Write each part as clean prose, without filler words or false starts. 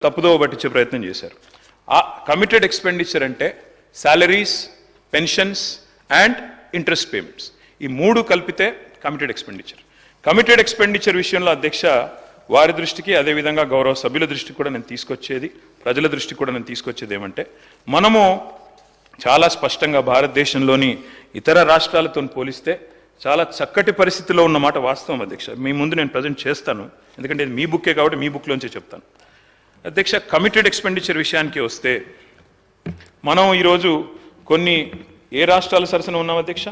తప్పుదోవ పట్టించే ప్రయత్నం చేశారు. ఆ కమిటెడ్ ఎక్స్పెండిచర్ అంటే salaries, pensions and interest payments, ఈ మూడు కలిపితే కమిటెడ్ ఎక్స్పెండిచర్. కమిటెడ్ ఎక్స్పెండిచర్ విషయంలో అధ్యక్ష వారి దృష్టికి, అదేవిధంగా గౌరవ సభ్యుల దృష్టికి కూడా నేను తీసుకొచ్చేది, ప్రజల దృష్టికి కూడా నేను తీసుకొచ్చేది ఏమంటే, మనము చాలా స్పష్టంగా భారతదేశంలోని ఇతర రాష్ట్రాలతో పోలిస్తే చాలా చక్కటి పరిస్థితిలో ఉన్నమాట వాస్తవం అధ్యక్ష. మీ ముందు నేను ప్రజెంట్ చేస్తాను, ఎందుకంటే ఇది మీ బుక్కే కాబట్టి మీ బుక్లోంచే చెప్తాను. అధ్యక్ష, కమిటెడ్ ఎక్స్పెండిచర్ విషయానికి వస్తే మనం ఈరోజు కొన్ని ఏ రాష్ట్రాల సరసన ఉన్నాం అధ్యక్ష?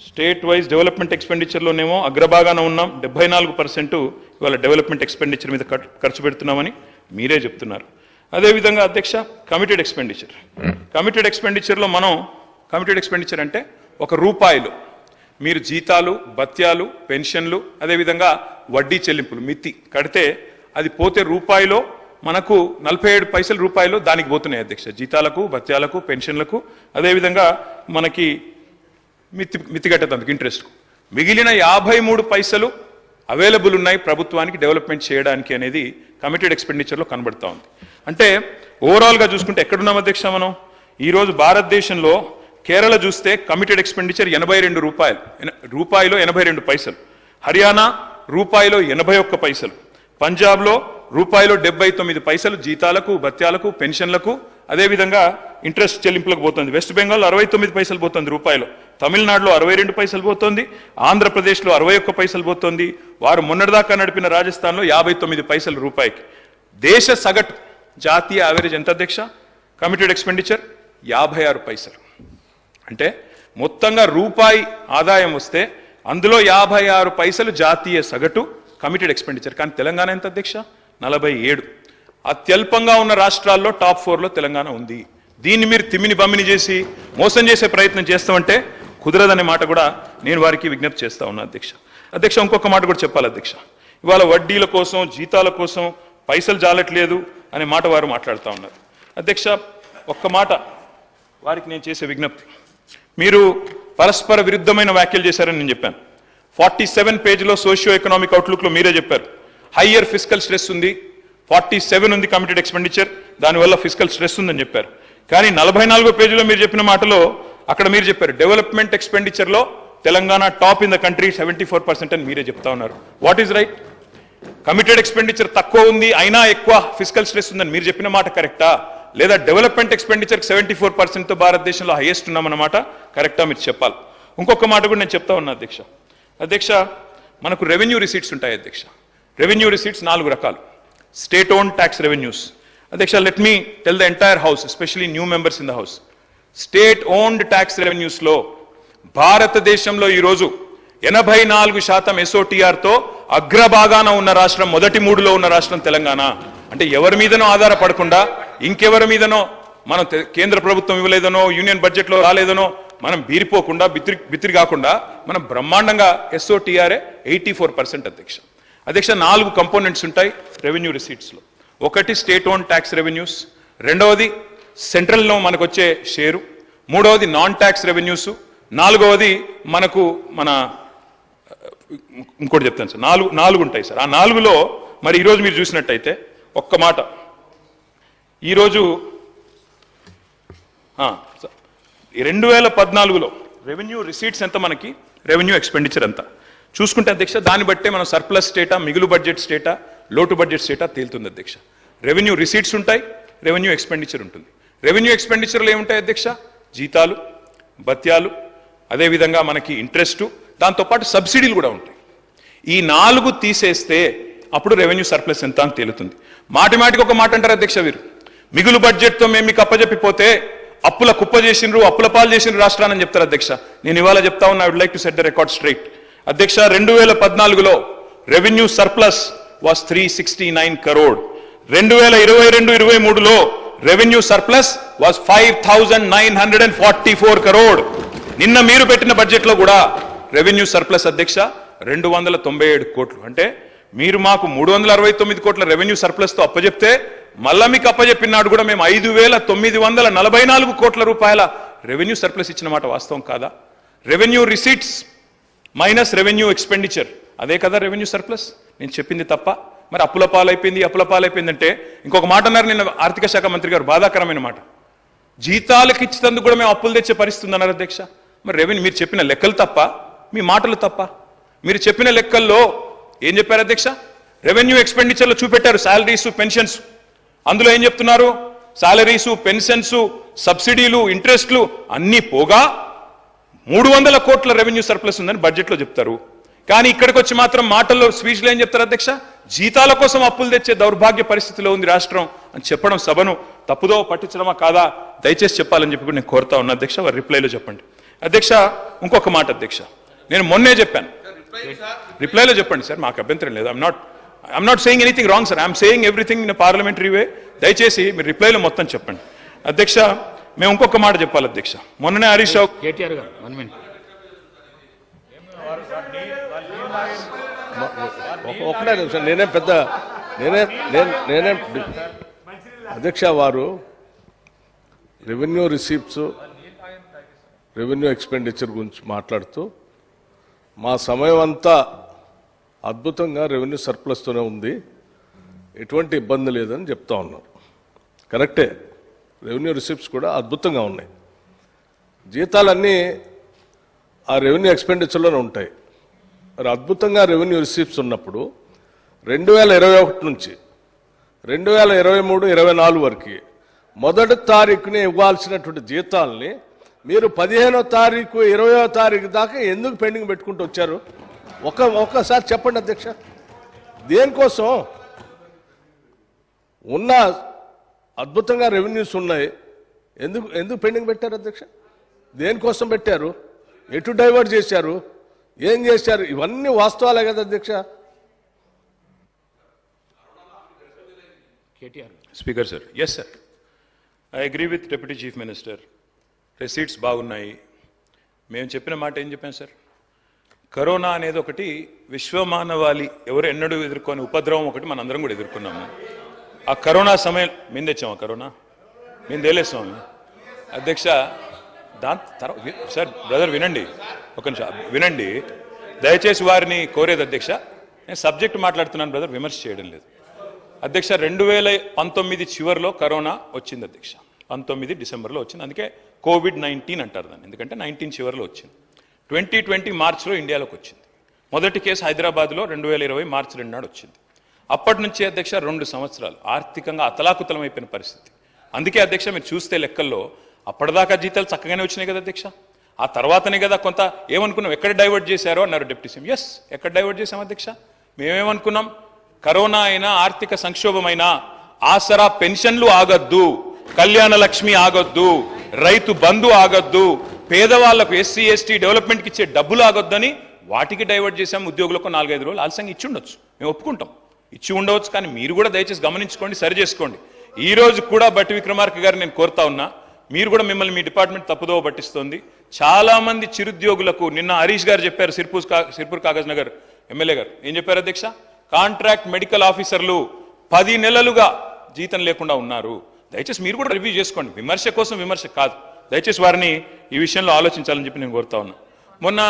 స్టేట్ వైజ్ డెవలప్మెంట్ ఎక్స్పెండిచర్లోనేమో అగ్రభాగాన ఉన్నాం. 74% ఇవాళ డెవలప్మెంట్ ఎక్స్పెండిచర్ మీద ఖర్చు పెడుతున్నామని మీరే చెప్తున్నారు. అదేవిధంగా అధ్యక్ష, కమిటెడ్ ఎక్స్పెండిచర్లో మనం కమిటెడ్ ఎక్స్పెండిచర్ అంటే ₹1 మీరు జీతాలు, భత్యాలు, పెన్షన్లు, అదేవిధంగా వడ్డీ చెల్లింపులు మితి కడితే అది పోతే రూపాయిలో మనకు 47 పైసలు రూపాయలు దానికి పోతున్నాయి అధ్యక్ష. జీతాలకు, భత్యాలకు, పెన్షన్లకు, అదేవిధంగా మనకి మితి కట్టేందుకు ఇంట్రెస్ట్కు. మిగిలిన 53 పైసలు అవైలబుల్ ఉన్నాయి ప్రభుత్వానికి డెవలప్మెంట్ చేయడానికి అనేది కమిటెడ్ ఎక్స్పెండిచర్లో కనబడతా ఉంది. అంటే ఓవరాల్గా చూసుకుంటే ఎక్కడున్నాం అధ్యక్ష మనం? ఈరోజు భారతదేశంలో కేరళ చూస్తే కమిటెడ్ ఎక్స్పెండిచర్ రూపాయిలో 82 పైసలు, హర్యానా రూపాయిలో 81 పైసలు, పంజాబ్లో రూపాయిలో 79 పైసలు జీతాలకు, భత్యాలకు, పెన్షన్లకు, అదేవిధంగా ఇంట్రెస్ట్ చెల్లింపులకు పోతుంది. వెస్ట్ బెంగాల్ 69 పైసలు పోతుంది రూపాయిలో, తమిళనాడులో 62 పైసలు పోతుంది, ఆంధ్రప్రదేశ్లో 61 పైసలు పోతుంది, వారు మొన్నటిదాకా నడిపిన రాజస్థాన్లో 59 పైసలు రూపాయికి. దేశ సగటు జాతీయ యావరేజ్ ఎంత అధ్యక్ష? కమిటెడ్ ఎక్స్పెండిచర్ 56 పైసలు. అంటే మొత్తంగా రూపాయి ఆదాయం వస్తే అందులో 56 పైసలు జాతీయ సగటు కమిటెడ్ ఎక్స్పెండిచర్. కానీ తెలంగాణ ఎంత అధ్యక్ష? 47. అత్యల్పంగా ఉన్న రాష్ట్రాల్లో టాప్ 4లో తెలంగాణ ఉంది. దీన్ని మీరు తిమ్మిని బమ్మిని చేసి మోసం చేసే ప్రయత్నం చేస్తామంటే కుదరదనే మాట కూడా నేను వారికి విజ్ఞప్తి చేస్తా ఉన్నా అధ్యక్ష. ఇంకొక మాట కూడా చెప్పాలి అధ్యక్ష. ఇవాళ వడ్డీల కోసం, జీతాల కోసం పైసలు జాలట్లేదు అనే మాట వారు మాట్లాడుతూ ఉన్నారు అధ్యక్ష. ఒక్క మాట వారికి నేను చేసే విజ్ఞప్తి, మీరు పరస్పర విరుద్ధమైన వ్యాఖ్యలు చేశారని నేను చెప్పాను. 47 పేజీలో సోషియో ఎకనామిక్ అవుట్లుక్లో మీరే చెప్పారు హయ్యర్ ఫిస్కల్ స్ట్రెస్ ఉంది, 47 ఉంది కమిటెడ్ ఎక్స్పెండిచర్, దానివల్ల ఫిస్కల్ స్ట్రెస్ ఉందని చెప్పారు. కానీ 44 పేజీలో మీరు చెప్పిన మాటలో అక్కడ మీరు చెప్పారు డెవలప్మెంట్ ఎక్స్పెండిచర్లో Telangana top in the country 74% అని మీరే చెప్తా ఉన్నారు. What is right? Committed expenditure తక్కువ ఉంది అయినా ఎక్కువ ఫిస్కల్ స్ట్రెస్ ఉందని మీరు చెప్పిన మాట కరెక్టా? లేదా డెవలప్మెంట్ ఎక్స్పెండిచర్ 74%తో భారతదేశంలో హైయెస్ట్ ఉన్నామన్నమాట కరెక్టా? మీరు చెప్పాలి. ఇంకొక మాట కూడా నేను చెప్తా ఉన్నా అధ్యక్ష, మనకు రెవెన్యూ రిసీట్స్ ఉంటాయి అధ్యక్ష. రెవెన్యూ రిసీట్స్ 4 రకాలు. స్టేట్ ఓన్ ట్యాక్స్ రెవెన్యూస్ అధ్యక్ష. Let me tell the entire house, especially new members in the house, state owned tax రెవెన్యూస్లో భారతదేశంలో ఈరోజు 84% SOTRతో అగ్రభాగాన ఉన్న రాష్ట్రం, మొదటి 3లో ఉన్న రాష్ట్రం తెలంగాణ. అంటే ఎవరి మీదనో ఆధారపడకుండా, ఇంకెవరి మీదనో మనం కేంద్ర ప్రభుత్వం ఇవ్వలేదనో, యూనియన్ బడ్జెట్లో రాలేదనో మనం బీరిపోకుండా, బిత్తిరి కాకుండా మనం బ్రహ్మాండంగా SOTRఏ 84% అధ్యక్ష. 4 కంపోనెంట్స్ ఉంటాయి రెవెన్యూ రిసీట్స్లో. ఒకటి స్టేట్ ఓన్ ట్యాక్స్ రెవెన్యూస్, రెండవది సెంట్రల్లో మనకు వచ్చే షేరు, మూడవది నాన్ ట్యాక్స్ రెవెన్యూస్, నాలుగవది మనకు ఇంకోటి చెప్తాను సార్, 4 ఉంటాయి సార్. ఆ 4లో మరి ఈరోజు మీరు చూసినట్టయితే ఒక్క మాట, ఈరోజు 2014లో రెవెన్యూ రిసీట్స్ ఎంత, మనకి రెవెన్యూ ఎక్స్పెండిచర్ ఎంత చూసుకుంటే అధ్యక్ష, దాన్ని బట్టే మనం సర్ప్లస్ స్టేటా, మిగులు బడ్జెట్ స్టేటా, లోటు బడ్జెట్ స్టేటా తేలుతుంది అధ్యక్ష. రెవెన్యూ రిసీట్స్ ఉంటాయి, రెవెన్యూ ఎక్స్పెండిచర్ ఉంటుంది. రెవెన్యూ ఎక్స్పెండిచర్లు ఏముంటాయి అధ్యక్ష? జీతాలు, భత్యాలు, అదేవిధంగా మనకి ఇంట్రెస్టు, దాంతోపాటు సబ్సిడీలు కూడా ఉంటాయి. ఈ 4 తీసేస్తే అప్పుడు రెవెన్యూ సర్ప్లస్ ఎంత అని తేలుతుంది. మాటికి ఒక మాట అంటారు అధ్యక్ష, వీరు మిగులు బడ్జెట్తో మేము మీకు అప్పజెప్పిపోతే అప్పుల కుప్ప చేసినారు, అప్పుల పాలు చేసిన రాష్ట్రాన్ని చెప్తారు అధ్యక్ష. నేను ఇవాళ చెప్తా ఉన్నా, I would like to set the record straight అధ్యక్ష. 2014లో రెవెన్యూ సర్ప్లస్ వాస్ 369 crore. 2022-23లో రెవెన్యూ సర్ప్లస్ వాస్ 5944 crore. నిన్న మీరు పెట్టిన బడ్జెట్లో కూడా రెవెన్యూ సర్ప్లస్ అధ్యక్ష 297 కోట్లు. అంటే మీరు మాకు 369 కోట్ల రెవెన్యూ సర్ప్లస్తో అప్పచెప్తే మళ్ళా మీకు అప్పచెప్పినాడు కూడా మేము 5944 కోట్ల రూపాయల రెవెన్యూ సర్ప్లస్ ఇచ్చిన మాట వాస్తవం కాదా? Revenue receipts minus revenue expenditure, అదే కదా రెవెన్యూ సర్ప్లస్. నేను చెప్పింది తప్ప? మరి అప్పుల పాలైపోయిందంటే ఇంకొక మాట అన్నారు నిన్న ఆర్థిక శాఖ మంత్రి గారు, బాధాకరమైన మాట. జీతాలకు ఇచ్చినందుకు కూడా మేము అప్పులు తెచ్చే పరిస్థితి ఉందన్నారు అధ్యక్ష. మరి రెవెన్యూ మీరు చెప్పిన లెక్కలు తప్ప, మీ మాటలు తప్ప? మీరు చెప్పిన లెక్కల్లో ఏం చెప్పారు అధ్యక్ష? రెవెన్యూ ఎక్స్పెండిచర్లో చూపెట్టారు శాలరీస్, పెన్షన్స్. అందులో ఏం చెప్తున్నారు? శాలరీసు, పెన్షన్స్, సబ్సిడీలు, ఇంట్రెస్ట్లు అన్నీ పోగా 300 కోట్ల రెవెన్యూ సర్ప్లస్ ఉందని బడ్జెట్లో చెప్తారు. కానీ ఇక్కడికి వచ్చి మాత్రం మాటల్లో, స్పీచ్లో ఏం చెప్తారు అధ్యక్ష? జీతాల కోసం అప్పులు తెచ్చే దౌర్భాగ్య పరిస్థితిలో ఉంది రాష్ట్రం అని చెప్పడం సభను తప్పుదో పట్టించడమా కాదా దయచేసి చెప్పాలని చెప్పి కూడా నేను కోరుతా ఉన్నా అధ్యక్ష. వారి రిప్లైలో చెప్పండి అధ్యక్ష. ఇంకొక మాట అధ్యక్ష, నేను మొన్నే చెప్పాను, రిప్లైలో చెప్పండి సార్, మాకు అభ్యంతరం లేదు. I'm not saying anything wrong sir, I'm saying everything in parliamentary way. దయచేసి మీరు రిప్లైలో మొత్తం చెప్పండి అధ్యక్ష. మేము ఇంకొక మాట చెప్పాలి అధ్యక్ష. మొన్ననే హరీష్ రావు ఒకటే నిమిషం, నేనే అధ్యక్ష, వారు రెవెన్యూ రిసీప్ట్స్, రెవెన్యూ ఎక్స్పెండిచర్ గురించి మాట్లాడుతూ మా సమయం అంతా అద్భుతంగా రెవెన్యూ సర్ప్లస్తోనే ఉంది, ఎటువంటి ఇబ్బంది లేదని చెప్తా ఉన్నారు. కరెక్టే, రెవెన్యూ రిసిప్ట్స్ కూడా అద్భుతంగా ఉన్నాయి. జీతాలన్నీ ఆ రెవెన్యూ ఎక్స్పెండిచర్లోనే ఉంటాయి. మరి అద్భుతంగా రెవెన్యూ రిసిప్ట్స్ ఉన్నప్పుడు 2021 నుంచి 2023, 24 వరకు మొదటి తారీఖుని ఇవ్వాల్సినటువంటి జీతాలని మీరు 15వ తారీఖు, 20వ తారీఖు దాకా ఎందుకు పెండింగ్ పెట్టుకుంటూ వచ్చారు? ఒక్కసారి చెప్పండి అధ్యక్ష. దేనికోసం? ఉన్న అద్భుతంగా రెవెన్యూస్ ఉన్నాయి, ఎందుకు పెండింగ్ పెట్టారు అధ్యక్ష? దేనికోసం పెట్టారు? ఎటు డైవర్ట్ చేశారు? ఏం చేశారు? ఇవన్నీ వాస్తవాలే కదా అధ్యక్ష. Speaker sir, yes sir, I agree with deputy chief minister. Receipts బాగున్నాయి. మేము చెప్పిన మాట ఏం చెప్పాం సార్? కరోనా అనేది ఒకటి విశ్వమానవాళి, ఎవరు ఎన్నడూ ఎదుర్కొని ఉపద్రవం ఒకటి మనందరం కూడా ఎదుర్కొన్నాము. ఆ కరోనా సమయం మేము తెచ్చాము, కరోనా మేము తేలేస్తాము అధ్యక్ష. దాని తర్వాత సార్ బ్రదర్ వినండి, ఒక నిమిషం వినండి దయచేసి. వారిని కోరేది అధ్యక్ష, నేను సబ్జెక్ట్ మాట్లాడుతున్నాను బ్రదర్, విమర్శ చేయడం లేదు అధ్యక్ష. 2019 చివరిలో కరోనా వచ్చింది అధ్యక్ష, 19 డిసెంబర్లో వచ్చింది. అందుకే COVID-19 అంటారు దాన్ని, ఎందుకంటే 19 చివరిలో వచ్చింది. 2020 మార్చిలో ఇండియాలోకి వచ్చింది. మొదటి కేసు హైదరాబాద్లో 2020 మార్చి 2 నాడు వచ్చింది. అప్పటి నుంచి అధ్యక్ష 2 సంవత్సరాలు ఆర్థికంగా అతలాకుతలమైపోయిన పరిస్థితి. అందుకే అధ్యక్ష మీరు చూస్తే లెక్కల్లో అప్పటిదాకా జీతాలు చక్కగానే వచ్చినాయి కదా అధ్యక్ష. ఆ తర్వాతనే కదా కొంత ఏమనుకున్నాం, ఎక్కడ డైవర్ట్ చేశారో అన్నారు డిప్యూటీ సీఎం. ఎస్, ఎక్కడ డైవర్ట్ చేశాం అధ్యక్ష? మేమేమనుకున్నాం, కరోనా అయినా ఆర్థిక సంక్షోభమైనా ఆసరా పెన్షన్లు ఆగొద్దు, కళ్యాణ లక్ష్మి ఆగొద్దు, రైతు బంధు ఆగొద్దు, పేదవాళ్లకు ఎస్సీ ఎస్టీ డెవలప్మెంట్కి ఇచ్చే డబ్బులు ఆగొద్దని వాటికి డైవర్ట్ చేశాం. ఉద్యోగులకు 4-5 రోజులు ఆలస్యంగా ఇచ్చి ఉండొచ్చు, మేము ఒప్పుకుంటాం, ఇచ్చి ఉండవచ్చు. కానీ మీరు కూడా దయచేసి గమనించుకోండి, సరి చేసుకోండి. ఈ రోజు కూడా బట్టి విక్రమార్క గారు నేను కోరుతా ఉన్నా, మీరు కూడా మిమ్మల్ని మీ డిపార్ట్మెంట్ తప్పుదోవ పట్టిస్తోంది. చాలా మంది చిరుద్యోగులకు నిన్న హరీష్ గారు చెప్పారు, సిర్పూర్ కాగజ్ నగర్ ఎమ్మెల్యే గారు ఏం చెప్పారు అధ్యక్ష? కాంట్రాక్ట్ మెడికల్ ఆఫీసర్లు 10 నెలలుగా జీతం లేకుండా ఉన్నారు. దయచేసి మీరు కూడా రివ్యూ చేసుకోండి, విమర్శ కోసం విమర్శ కాదు. దయచేసి వారిని ఈ విషయంలో ఆలోచించాలని చెప్పి నేను కోరుతా ఉన్నా. మొన్న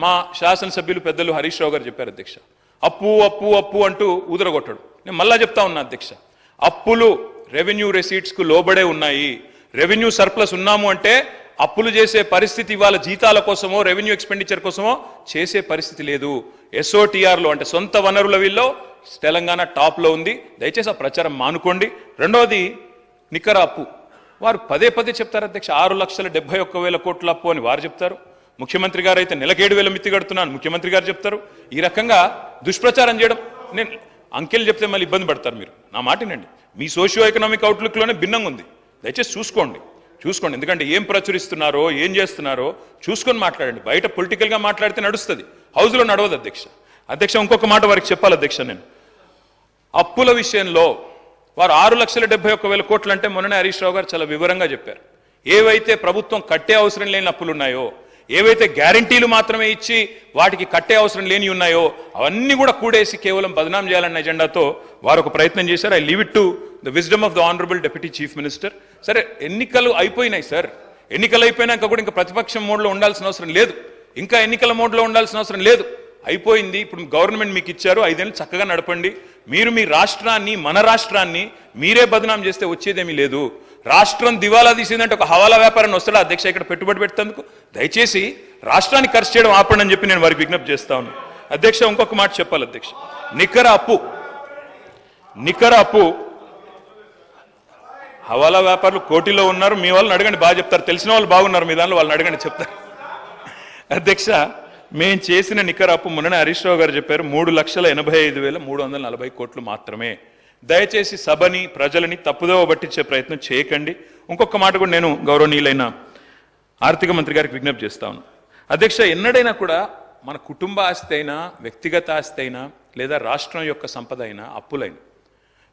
మా శాసనసభ్యులు పెద్దలు హరీష్ రావు గారు చెప్పారు అధ్యక్ష, అప్పు అప్పు అప్పు అంటూ ఊదరగొట్టాడు. నేను మళ్ళా చెప్తా ఉన్నా అధ్యక్ష, అప్పులు రెవెన్యూ రెసీట్స్కు లోబడే ఉన్నాయి. రెవెన్యూ సర్ప్లస్ ఉన్నాము అంటే అప్పులు చేసే పరిస్థితి ఇవాళ జీతాల కోసమో రెవెన్యూ ఎక్స్పెండిచర్ కోసమో చేసే పరిస్థితి లేదు. SOTRలో అంటే సొంత వనరుల వీళ్ళలో తెలంగాణ టాప్లో ఉంది. దయచేసి ఆ ప్రచారం మానుకోండి. రెండవది నికర అప్పు, వారు పదే చెప్తారు అధ్యక్ష, 6,71,000 కోట్ల అప్పు అని వారు చెప్తారు. ముఖ్యమంత్రి గారు అయితే నెలకు 7,000 మిత్తి కడుతున్నాను ముఖ్యమంత్రి గారు చెప్తారు. ఈ రకంగా దుష్ప్రచారం చేయడం, నేను అంకెలు చెప్తే మళ్ళీ ఇబ్బంది పడతారు. మీరు నా మాటినండి, మీ సోషియో ఎకనామిక్ అవుట్లుక్లోనే భిన్నంగా ఉంది. దయచేసి చూసుకోండి. ఎందుకంటే ఏం ప్రచురిస్తున్నారో ఏం చేస్తున్నారో చూసుకొని మాట్లాడండి. బయట పొలిటికల్గా మాట్లాడితే నడుస్తుంది, హౌస్లో నడవదు అధ్యక్ష. ఇంకొక మాట వారికి చెప్పాలి అధ్యక్ష, నేను అప్పుల విషయంలో వారు 6,71,000 కోట్లు అంటే మొన్ననే హరీష్ రావు గారు చాలా వివరంగా చెప్పారు. ఏవైతే ప్రభుత్వం కట్టే అవసరం లేని అప్పులు ఉన్నాయో, ఏవైతే గ్యారంటీలు మాత్రమే ఇచ్చి వాటికి కట్టే అవసరం లేని ఉన్నాయో అవన్నీ కూడా కూడేసి కేవలం బదనాం చేయాలన్న ఎజెండాతో వారు ఒక ప్రయత్నం చేశారు. I leave it to the wisdom of the honourable deputy chief minister. సరే, ఎన్నికలు అయిపోయినాయి సార్, ఎన్నికలు అయిపోయినాక కూడా ఇంకా ప్రతిపక్షం మోడ్లో ఉండాల్సిన అవసరం లేదు, ఇంకా ఎన్నికల మోడ్లో ఉండాల్సిన అవసరం లేదు, అయిపోయింది. ఇప్పుడు గవర్నమెంట్ మీకు ఇచ్చారు, 5 ఏళ్ళు చక్కగా నడపండి. మీరు మీ రాష్ట్రాన్ని మన రాష్ట్రాన్ని మీరే బదనాం చేస్తే వచ్చేదేమీ లేదు. రాష్ట్రం దివాలా తీసిందంటే ఒక హవాలా వ్యాపారాన్ని వస్తాడా అధ్యక్ష ఇక్కడ పెట్టుబడి పెట్టేందుకు? దయచేసి రాష్ట్రాన్ని ఖర్చు చేయడం ఆపండి అని చెప్పి నేను వారికి విజ్ఞప్తి చేస్తా ఉన్నాను. అధ్యక్ష ఇంకొక మాట చెప్పాలి అధ్యక్ష. నికర అప్పు హవాలా వ్యాపారులు కోటిలో ఉన్నారు. మీ వాళ్ళని అడగండి, బాగా చెప్తారు. తెలిసిన వాళ్ళు బాగున్నారు, మీ దానిలో వాళ్ళని అడగండి, చెప్తారు. అధ్యక్ష మేము చేసిన నికర అప్పు మొన్న హరీష్ రావు గారు చెప్పారు 3,85,340 కోట్లు మాత్రమే. దయచేసి సభని ప్రజలని తప్పుదోవ పట్టించే ప్రయత్నం చేయకండి. ఇంకొక మాట కూడా నేను గౌరవనీయులైన ఆర్థిక మంత్రి గారికి విజ్ఞప్తి చేస్తా ఉన్నాను. అధ్యక్ష ఎన్నడైనా కూడా మన కుటుంబ ఆస్తి అయినా వ్యక్తిగత ఆస్తి అయినా లేదా రాష్ట్రం యొక్క సంపద అయినా అప్పులైన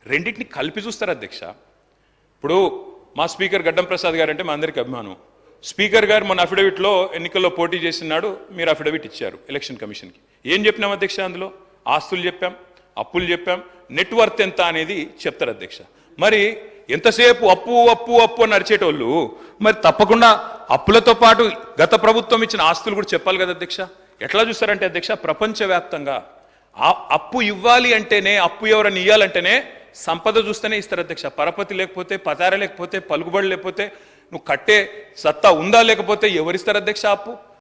రెండింటిని కలిపి చూస్తారు అధ్యక్ష. ఇప్పుడు మా స్పీకర్ గడ్డం ప్రసాద్ గారు అంటే మా అందరికీ అభిమానం. స్పీకర్ గారు మన అఫిడవిట్లో ఎన్నికల్లో పోటీ చేసినాడు, మీరు అఫిడవిట్ ఇచ్చారు ఎలక్షన్ కమిషన్కి. ఏం చెప్పినాం అధ్యక్ష? అందులో ఆస్తులు చెప్పాం, అప్పులు చెప్పాం, నెట్వర్త్ ఎంత అనేది చెప్తారు అధ్యక్ష. మరి ఎంతసేపు అప్పు అప్పు అప్పు అని అరిచేటోళ్ళు మరి తప్పకుండా అప్పులతో పాటు గత ప్రభుత్వం ఇచ్చిన ఆస్తులు కూడా చెప్పాలి కదా అధ్యక్ష. ఎట్లా చూస్తారంటే అధ్యక్ష ప్రపంచవ్యాప్తంగా అప్పు ఇవ్వాలి అంటేనే, అప్పు ఎవరని ఇవ్వాలంటేనే సంపద చూస్తేనే ఇస్తారు అధ్యక్ష. పరపతి లేకపోతే, పతార లేకపోతే, పలుకుబడి లేకపోతే, నువ్వు కట్టే సత్తా ఉందా లేకపోతే ఎవరిస్తారు అధ్యక్ష అప్పు?